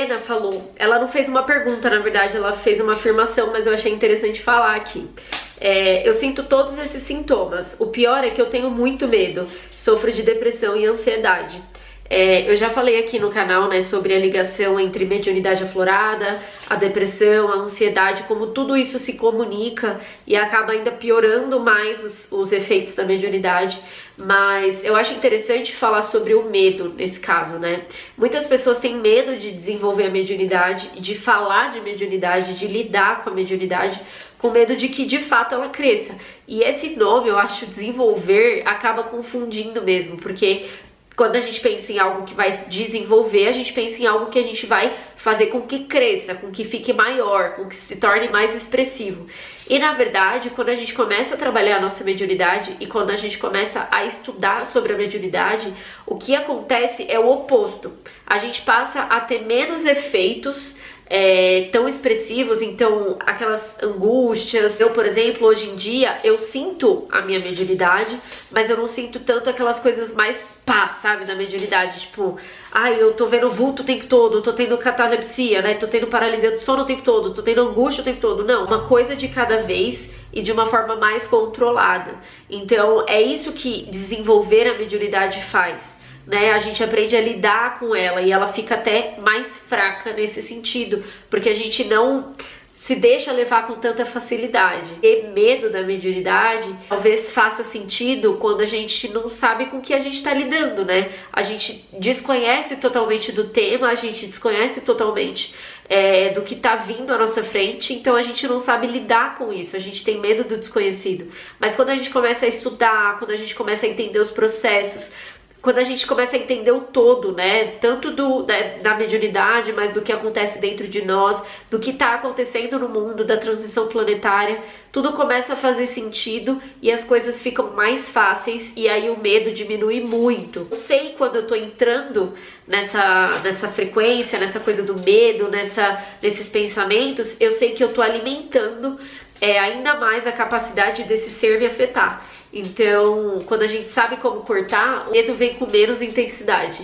Lorena falou, ela não fez uma pergunta, na verdade, ela fez uma afirmação, mas eu achei interessante falar aqui. Eu sinto todos esses sintomas. O pior é que eu tenho muito medo, sofro de depressão e ansiedade. Eu já falei aqui no canal, né, sobre a ligação entre mediunidade aflorada, a depressão, a ansiedade, como tudo isso se comunica e acaba ainda piorando mais os efeitos da mediunidade. Mas eu acho interessante falar sobre o medo nesse caso, né? Muitas pessoas têm medo de desenvolver a mediunidade, de falar de mediunidade, de lidar com a mediunidade, com medo de que de fato ela cresça. E esse nome, eu acho, desenvolver, acaba confundindo mesmo, porque quando a gente pensa em algo que vai desenvolver, a gente pensa em algo que a gente vai fazer com que cresça, com que fique maior, com que se torne mais expressivo. E na verdade, quando a gente começa a trabalhar a nossa mediunidade e quando a gente começa a estudar sobre a mediunidade, o que acontece é o oposto. A gente passa a ter menos efeitos tão expressivos, então aquelas angústias. Eu, por exemplo, hoje em dia, eu sinto a minha mediunidade, mas eu não sinto tanto aquelas coisas mais sabe, da mediunidade, tipo, eu tô vendo vulto o tempo todo, tô tendo catalepsia, né, tô tendo paralisia do sono o tempo todo, tô tendo angústia o tempo todo. Não, uma coisa de cada vez e de uma forma mais controlada. Então é isso que desenvolver a mediunidade faz, né? A gente aprende a lidar com ela e ela fica até mais fraca nesse sentido, porque a gente não se deixa levar com tanta facilidade. Ter medo da mediunidade talvez faça sentido quando a gente não sabe com o que a gente está lidando, né? A gente desconhece totalmente do tema, a gente desconhece totalmente do que tá vindo à nossa frente, então a gente não sabe lidar com isso, a gente tem medo do desconhecido. Mas quando a gente começa a estudar, quando a gente começa a entender os processos, quando a gente começa a entender o todo, né, tanto da mediunidade, mas do que acontece dentro de nós, do que está acontecendo no mundo, da transição planetária, tudo começa a fazer sentido e as coisas ficam mais fáceis e aí o medo diminui muito. Eu sei quando eu tô entrando nessa frequência, nessa coisa do medo, nesses pensamentos, eu sei que eu tô alimentando ainda mais a capacidade desse ser me afetar. Então, quando a gente sabe como cortar, o medo vem com menos intensidade.